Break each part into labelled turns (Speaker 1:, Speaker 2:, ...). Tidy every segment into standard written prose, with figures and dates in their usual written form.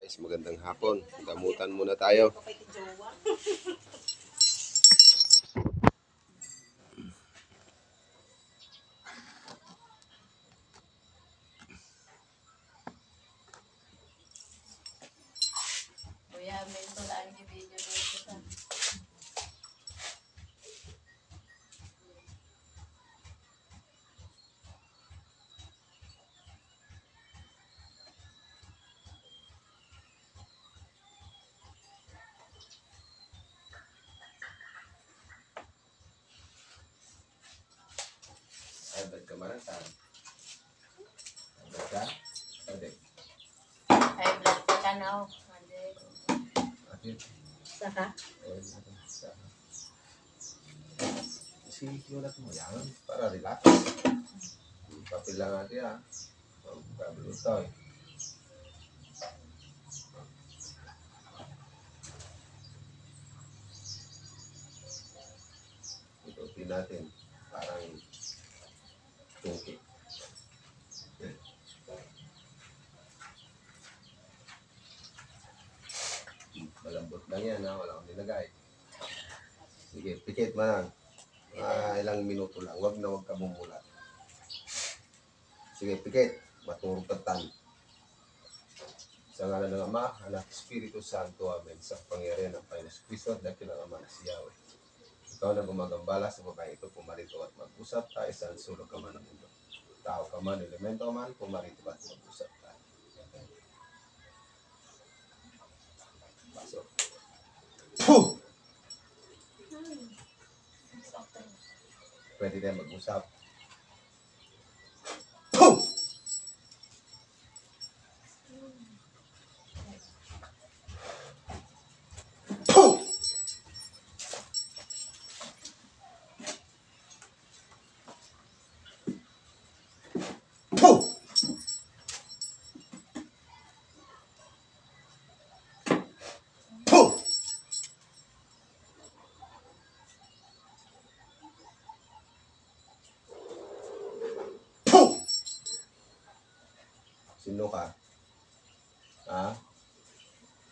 Speaker 1: Guys, magandang hapon. Gamutan muna tayo.
Speaker 2: Kuya, minto lang yung video dito.
Speaker 1: Ay, ba't ka maratan? Ba't ka? Pwede.
Speaker 2: Ay, blood ka ka na.
Speaker 1: Atin.
Speaker 2: Saka?
Speaker 1: Isinulat mo yan para relax. Papel lang natin ha. Papel ito eh. Itutin natin. Parang tungki. Malambot lang yan ha. Wala akong nilagay. Sige, pikit mo lang. Ilang minuto lang. Huwag na huwag ka mumulat. Sige, pikit. Maturog ka tan. Sa ngalan ng Ama, Anak, Espiritu Santo, Amen. Sa pangyarihan ng Panginoon Kristo at dakil ng Ama na si Yahweh. Ikaw na gumagambala sa babae ito, pumarito at mag-usap tayo sa sulok ka man ng mundo. Tao ka man, elemento man, pumarito at mag-usap tayo. Pasok. Puh! Pwede tayo mag-usap. Puh! Puh! Puh! Puh! Puh! Sino ka? Ha?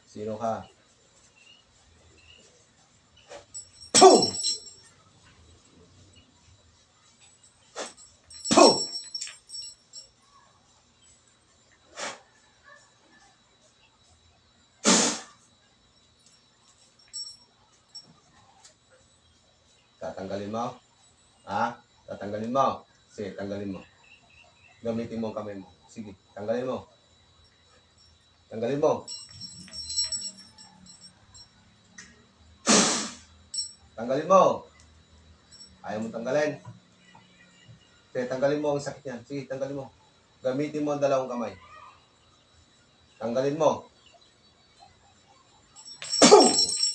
Speaker 1: Sino ka? Puh! Puh! Tatanggalin mo? Ha? Tatanggalin mo? Sige, tanggalin mo. Gamitin mo ang kamay mo. Sige, tanggalin mo. Tanggalin mo. Tanggalin mo. Ayaw mo tanggalin. Sige, tanggalin mo ang sakit niyan. Sige, tanggalin mo. Gamitin mo ang dalawang kamay. Tanggalin mo.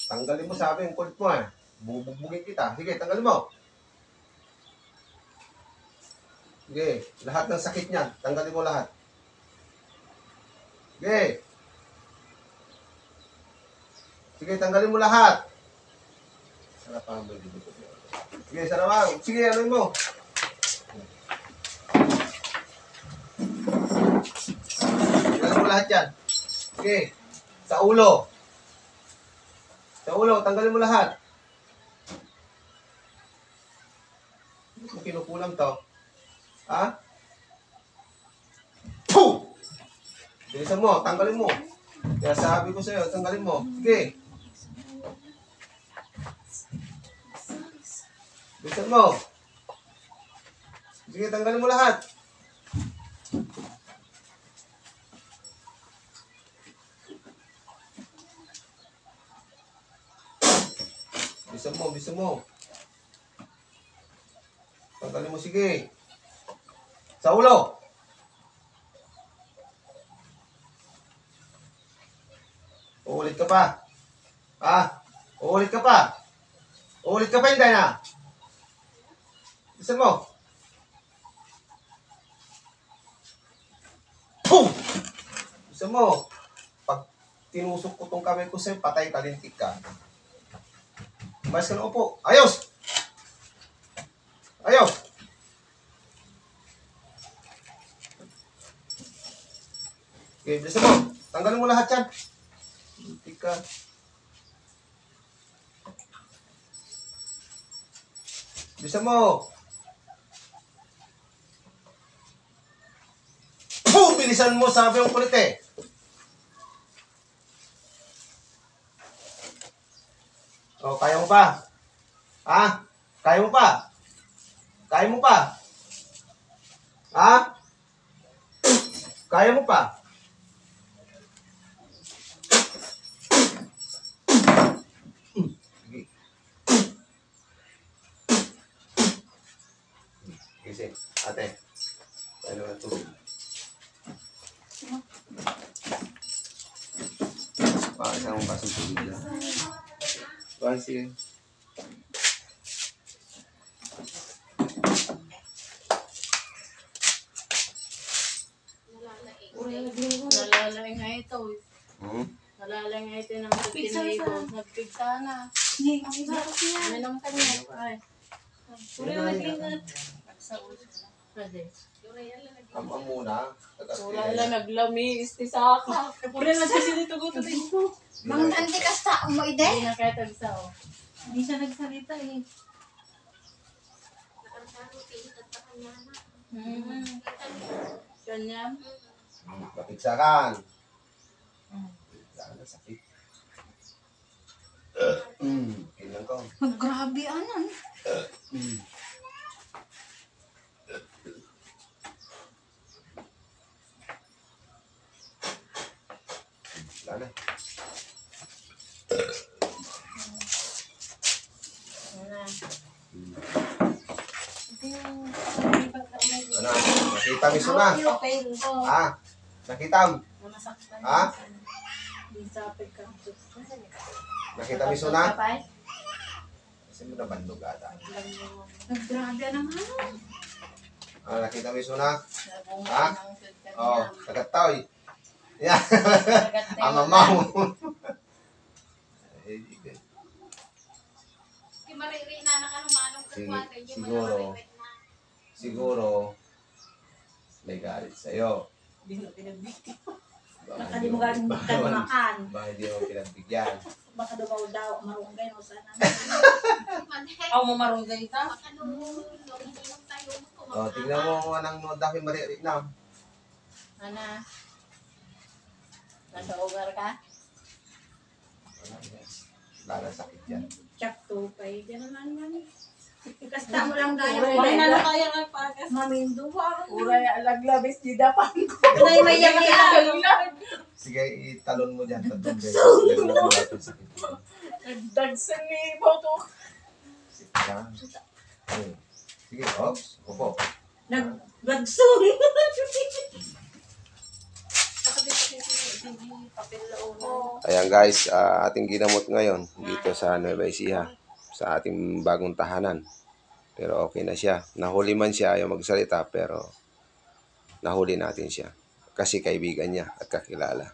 Speaker 1: Tanggalin mo, sabi yung kulit mo eh. Bubugbugin kita. Sige, tanggalin mo. Sige, lahat ng sakit niyan. Tanggalin mo lahat. Sige. Sige, tanggalin mo lahat. Sarap ang bali dito. Sige, sarap. Sige, ano mo? Tanggalin mo lahat yan. Sige. Sa ulo. Sa ulo, tanggalin mo lahat. Hindi mo kinukulang to. Ha? Puh! Bilisan mo, tanggalin mo. Kaya sabi ko sa'yo, tanggalin mo. Sige. Bilisan mo. Sige, tanggalin mo lahat. Bilisan mo, bilisan mo. Tanggalin mo, sige. Sa ulo. Uulit ka pa. Ha? Uulit ka pa. Uulit ka pa, hindi na. Bilisan mo. Boom! Bilisan mo. Pag tinusok ko tong kamay ko sa'yo, patay kalintik ka. Umayos ka na upo. Ayos! Ayos! Okay, bilisan mo. Tanggalin mo lahat yan. Hindi ka. Bisa mo. Bilisan mo, sabi yung kulit eh. Oh, kaya mo pa? Ha? Kaya mo pa? Kaya mo pa? Ha? Kaya mo pa? Sige. Kasi, ate. Ano ang tubig? Isang mong basong tubig lang. Sige.
Speaker 2: Nalalay nga ito. Nalalay nga ito ng pagpinaibo. Nagpigsa na. Minom ka niya. Ay. Sa uso na. Pwede.
Speaker 1: Kamang muna.
Speaker 2: Wala lang naglami. Istisaka. Pura na siya dito gusto dito.
Speaker 3: Mang nanti ka sa mo ide?
Speaker 2: Hindi na kaya tagsa o.
Speaker 3: Hindi siya nagsalita eh.
Speaker 2: Ganyan.
Speaker 1: Mapigsakan. Sana sakit. Kailan ko.
Speaker 3: Grabe anan.
Speaker 1: Wala na. Ano? Nakita mo na? Ha? Nakita mo? Ha? Nakita mo na? Kasi mo na bandog ata.
Speaker 3: Grabe naman.
Speaker 1: Ah, nakita mo na? Ha? Oo, tagataw eh. Yan. Ang mama mo. Siguro, may galit sa'yo.
Speaker 3: Baka di mo galing makan.
Speaker 1: Baka hindi mo pinagbigyan.
Speaker 3: Baka daw marunggay o sana.
Speaker 2: Ako mo marunggay ka?
Speaker 1: O, tingnan mo kung anong dahil maririk na.
Speaker 2: Ana? Nasa ugar ka?
Speaker 1: Wala na sakit yan.
Speaker 3: Chak tupay. Diyan naman man. Kasta mo lang tayo.
Speaker 2: Wala na kaya ng pagas.
Speaker 3: Maminduwa.
Speaker 2: Uray alaglabis di dapan ko.
Speaker 3: Nay may yan.
Speaker 1: Sige, italon mo dyan. Tatlong beses.
Speaker 2: Nagdagsan ni Boto.
Speaker 1: Sige, ops. Opo.
Speaker 3: Nagbagsong.
Speaker 1: Ayan guys, ating ginamot ngayon dito sa Nueva Ecija, sa ating bagong tahanan. Pero okay na siya. Nahuli man siya, ayaw magsalita, pero nahuli natin siya. Kasi kaibigan niya at kakilala.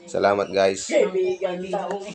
Speaker 1: Salamat guys.
Speaker 2: Kaibigan tao.